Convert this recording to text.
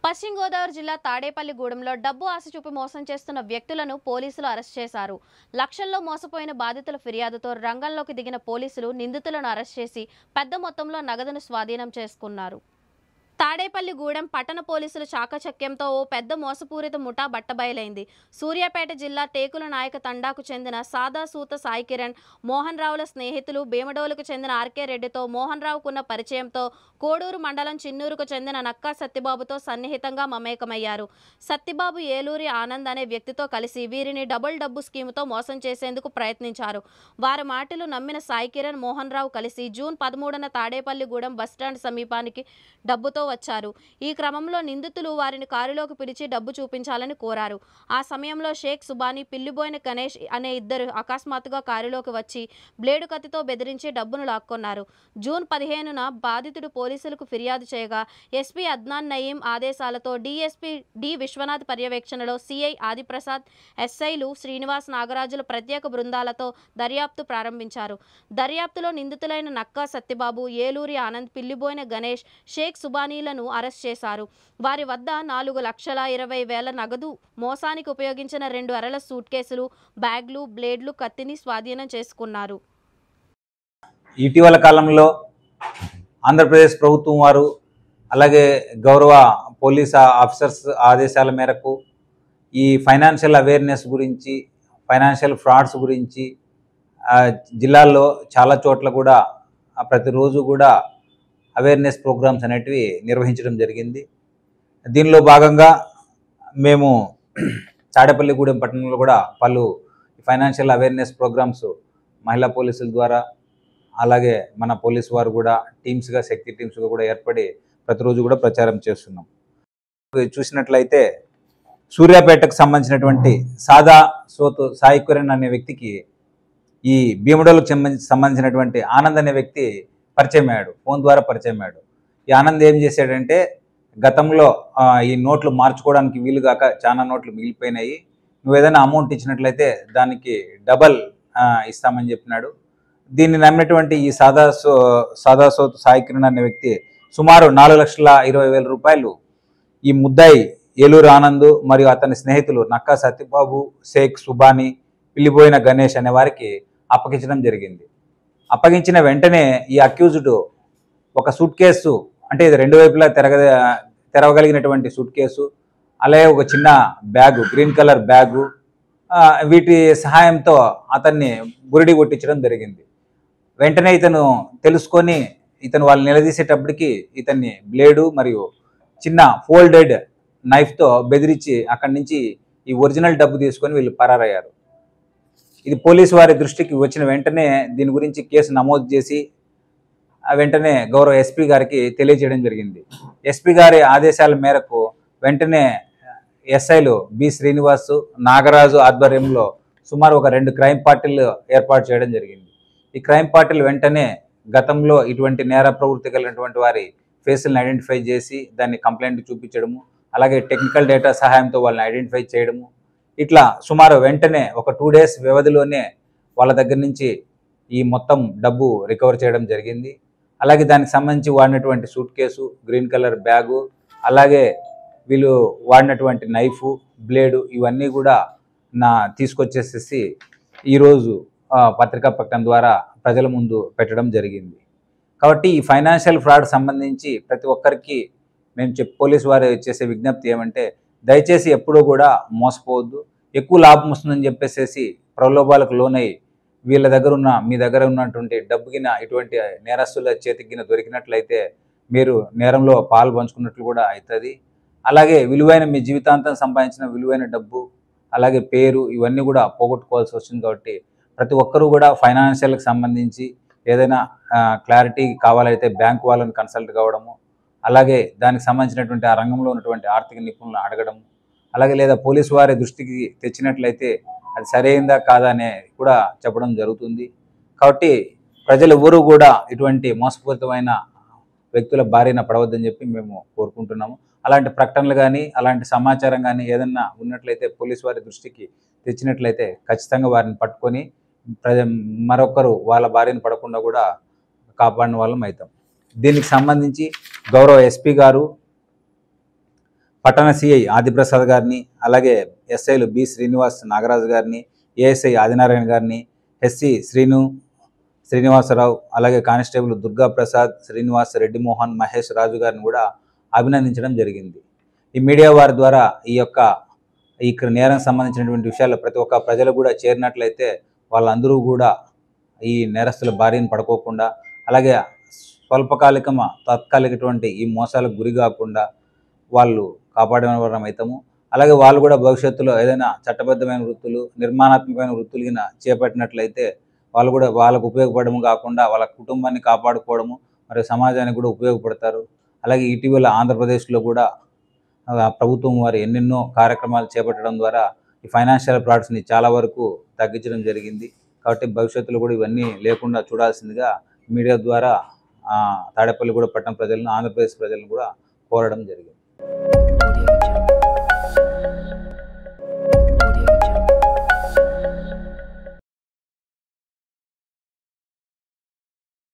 పశ్చిమ గోదావరి జిల్లా తాడేపల్లిగూడెంలో డబ్బు ఆశ చూపి మోసం చేస్తున్న వ్యక్తులను పోలీసులు అరెస్ట్ చేశారు. లక్షల్లో మోసపోయిన బాధితుల ఫిర్యాదుతో రంగంలోకి దిగిన పోలీసులు నిందితులను అరెస్ట్ చేసి పెద్ద మొత్తంలో నగదును స్వాధీనం చేసుకున్నారు. తాడేపల్లిగూడెం పట్టణ పోలీసుల చాకచక్యంతో ఓ పెద్ద మోసపూరిత ముఠా బట్టబయలైంది. సూర్యాపేట జిల్లా టేకుల నాయక తండాకు చెందిన సాదా సూత సాయి కిరణ్, మోహన్ రావుల స్నేహితులు భీమడోలుకు చెందిన ఆర్కే రెడ్డితో మోహన్ రావుకున్న పరిచయంతో కోడూరు మండలం చిన్నూరుకు చెందిన నక్కా సత్యబాబుతో సన్నిహితంగా మమేకమయ్యారు. సత్యబాబు ఏలూరి ఆనంద్ అనే వ్యక్తితో కలిసి వీరిని డబ్బు స్కీముతో మోసం చేసేందుకు ప్రయత్నించారు. వారి మాటలు నమ్మిన సాయి కిరణ్, మోహన్ రావు కలిసి జూన్ 13న తాడేపల్లిగూడెం బస్టాండ్ సమీపానికి డబ్బుతో వచ్చారు. ఈ క్రమంలో నిందితులు వారిని కారులోకి పిలిచి డబ్బు చూపించాలని కోరారు. ఆ సమయంలో షేక్ సుబానీ, పిల్లిబోయిన గణేష్ అనే ఇద్దరు అకస్మాత్తుగా కారులోకి వచ్చి బ్లేడు కత్తితో బెదిరించి డబ్బును లాక్కొన్నారు. జూన్ 15న బాధితుడు పోలీసులకు ఫిర్యాదు చేయగా ఎస్పీ అద్నాన్ నయీం ఆదేశాలతో డీఎస్పీ డి విశ్వనాథ్ పర్యవేక్షణలో సిఐ ఆదిప్రసాద్, ఎస్ఐలు శ్రీనివాస్, నాగరాజుల ప్రత్యేక బృందాలతో దర్యాప్తు ప్రారంభించారు. దర్యాప్తులో నిందితులైన నక్కా సత్యబాబు, ఏలూరి ఆనంద్, పిల్లిబోయిన గణేష్, షేక్ సుబానీలను అరెస్ట్ చేశారు. వారి వద్ద 4,20,000 నగదు, మోసానికి ఉపయోగించిన 2 అరల సూట్ కేసులు, బ్యాగ్లు, బ్లేడ్లు, కత్తిని స్వాధీనం చేసుకున్నారు. ఇటీవల కాలంలో ఆంధ్రప్రదేశ్ ప్రభుత్వం వారు అలాగే గౌరవ పోలీస్ ఆఫీసర్స్ ఆదేశాల మేరకు ఈ ఫైనాన్షియల్ అవేర్నెస్ గురించి, ఫైనాన్షియల్ ఫ్రాడ్స్ గురించి జిల్లాల్లో చాలా చోట్ల కూడా ప్రతిరోజు కూడా అవేర్నెస్ ప్రోగ్రామ్స్ అనేటివి నిర్వహించడం జరిగింది. దీనిలో భాగంగా మేము తాడేపల్లిగూడెం పట్టణంలో కూడా పలు ఫైనాన్షియల్ అవేర్నెస్ ప్రోగ్రామ్స్ మహిళా పోలీసుల ద్వారా అలాగే మన పోలీసు వారు కూడా టీమ్స్గా, శక్తి టీమ్స్గా కూడా ఏర్పడి ప్రతిరోజు కూడా ప్రచారం చేస్తున్నాం. చూసినట్లయితే సూర్యాపేటకు సంబంధించినటువంటి సాదా సోతు సాయి కిరణ్ అనే వ్యక్తికి ఈ భీమడోలకు సంబంధించినటువంటి ఆనంద్ అనే వ్యక్తి పరిచయం అయ్యాడు, ఫోన్ ద్వారా పరిచయం అయ్యాడు. ఈ ఆనంద్ ఏం చేశాడంటే, గతంలో ఈ నోట్లు మార్చుకోవడానికి వీలుగాక చాలా నోట్లు మిగిలిపోయినాయి, నువ్వు ఏదైనా అమౌంట్ ఇచ్చినట్లయితే దానికి డబల్ ఇస్తామని చెప్పినాడు. దీన్ని నమ్మినటువంటి ఈ సాదా సోతు సాయి కిరణ్ అనే వ్యక్తి సుమారు 4,20,000 రూపాయలు ఈ ముద్దాయి ఏలూరు ఆనంద్ మరియు అతని స్నేహితులు నక్కా సత్యబాబు, షేక్ సుబానీ, పిల్లిబోయిన గణేష్ అనే వారికి అప్పగించడం జరిగింది. అప్పగించిన వెంటనే ఈ అక్యూజ్డ్ ఒక సూట్ కేసు, అంటే ఇది 2 వైపులా తెరవగలిగినటువంటి సూట్ కేసు, అలాగే ఒక చిన్న బ్యాగు, గ్రీన్ కలర్ బ్యాగు, వీటి సహాయంతో అతన్ని బురిడి కొట్టించడం జరిగింది. వెంటనే ఇతను తెలుసుకొని ఇతను వాళ్ళు నిలదీసేటప్పటికి ఇతన్ని బ్లేడు మరియు చిన్న ఫోల్డెడ్ నైఫ్తో బెదిరించి అక్కడి నుంచి ఈ ఒరిజినల్ డబ్బు తీసుకొని వీళ్ళు పరారయ్యారు. ఇది పోలీసు వారి దృష్టికి వచ్చిన వెంటనే దీని గురించి కేసు నమోదు చేసి వెంటనే గౌరవ ఎస్పీ గారికి తెలియజేయడం జరిగింది. ఎస్పీ గారి ఆదేశాల మేరకు వెంటనే ఎస్ఐలు బి శ్రీనివాసు, నాగరాజు ఆధ్వర్యంలో సుమారు ఒక 2 క్రైమ్ పార్టీలు ఏర్పాటు చేయడం జరిగింది. ఈ క్రైమ్ పార్టీలు వెంటనే గతంలో ఇటువంటి నేర ప్రవృత్తి కలిగినటువంటి వారి ఫేసులను ఐడెంటిఫై చేసి దాన్ని కంప్లైంట్ చూపించడము, అలాగే టెక్నికల్ డేటా సహాయంతో వాళ్ళని ఐడెంటిఫై చేయడము, ఇట్లా సుమారు వెంటనే ఒక 2 డేస్ వ్యవధిలోనే వాళ్ళ దగ్గర నుంచి ఈ మొత్తం డబ్బు రికవర్ చేయడం జరిగింది. అలాగే దానికి సంబంధించి వాడినటువంటి suit case, green colour bag, అలాగే వీళ్ళు వాడినటువంటి నైఫు, బ్లేడు, ఇవన్నీ కూడా తీసుకొచ్చేసేసి ఈరోజు పత్రికా ప్రకటన ద్వారా ప్రజల ముందు పెట్టడం జరిగింది. కాబట్టి ఈ ఫైనాన్షియల్ ఫ్రాడ్ సంబంధించి ప్రతి ఒక్కరికి మేము పోలీసు వారు చేసే విజ్ఞప్తి ఏమంటే, దయచేసి ఎప్పుడూ కూడా మోసపోవద్దు. ఎక్కువ లాభం వస్తుందని చెప్పేసి ప్రలోభాలకు లోనై వీళ్ళ దగ్గర మీ దగ్గర ఉన్నటువంటి డబ్బుగిన ఇటువంటి నేరస్తుల చేతికిన దొరికినట్లయితే మీరు నేరంలో పాలు పంచుకున్నట్లు కూడా అవుతుంది. అలాగే విలువైన మీ జీవితాంతం సంపాదించిన విలువైన డబ్బు, అలాగే పేరు, ఇవన్నీ కూడా పోగొట్టుకోవాల్సి వస్తుంది. కాబట్టి ప్రతి ఒక్కరూ కూడా ఫైనాన్షియల్కి సంబంధించి ఏదైనా క్లారిటీ కావాలైతే బ్యాంక్ వాళ్ళని కన్సల్ట్ కావడము, అలాగే దానికి సంబంధించినటువంటి ఆ రంగంలో ఉన్నటువంటి ఆర్థిక నిపుణులను అడగడం, అలాగే లేదా పోలీసు వారి దృష్టికి తెచ్చినట్లయితే అది సరైందా కాదా అనే కూడా చెప్పడం జరుగుతుంది. కాబట్టి ప్రజలు ఎవరూ కూడా ఇటువంటి మోసపూరితమైన వ్యక్తుల బారిన పడవద్దని చెప్పి మేము కోరుకుంటున్నాము. అలాంటి ప్రకటనలు కానీ, అలాంటి సమాచారం కానీ ఏదన్నా ఉన్నట్లయితే పోలీసు వారి దృష్టికి తెచ్చినట్లయితే ఖచ్చితంగా వారిని పట్టుకొని మరొకరు వాళ్ళ బారిన పడకుండా కూడా కాపాడిన వాళ్ళం అవుతాం. దీనికి సంబంధించి గౌరవ ఎస్పీ గారు, పట్టణ సిఐ ఆదిప్రసాద్ గారిని, అలాగే ఎస్ఐలు బి శ్రీనివాస్ నాగరాజు గారిని, ఏఎస్ఐ ఆదినారాయణ గారిని, ఎస్సి శ్రీనివాసరావు, అలాగే కానిస్టేబుల్ దుర్గా ప్రసాద్, శ్రీనివాస్, రెడ్డి మోహన్, మహేష్ రాజు గారిని కూడా అభినందించడం జరిగింది. ఈ మీడియా వారి ద్వారా ఈ నేరం సంబంధించినటువంటి విషయాలు ప్రతి ఒక్క ప్రజలు కూడా చేరినట్లయితే వాళ్ళందరూ కూడా ఈ నేరస్తుల బారిన పడుకోకుండా, అలాగే తాత్కాలికటువంటి ఈ మోసాలకు గురి కాకుండా వాళ్ళు కాపాడేవారం అవుతాము. అలాగే వాళ్ళు కూడా భవిష్యత్తులో ఏదైనా చట్టబద్ధమైన వృత్తులు, నిర్మాణాత్మకమైన వృత్తులు చేపట్టినట్లయితే వాళ్ళు కూడా వాళ్ళకు ఉపయోగపడము కాకుండా వాళ్ళ కుటుంబాన్ని కాపాడుకోవడము మరియు సమాజానికి కూడా ఉపయోగపడతారు. అలాగే ఇటీవల ఆంధ్రప్రదేశ్లో కూడా ప్రభుత్వం వారు ఎన్నెన్నో కార్యక్రమాలు చేపట్టడం ద్వారా ఈ ఫైనాన్షియల్ ఫ్రాడ్స్ని చాలా వరకు తగ్గించడం జరిగింది. కాబట్టి భవిష్యత్తులో కూడా ఇవన్నీ లేకుండా చూడాల్సిందిగా మీడియా ద్వారా తాడేపల్లిగూడెం పట్టణ ప్రజలను, ఆంధ్రప్రదేశ్ ప్రజలను కూడా కోరడం జరిగింది.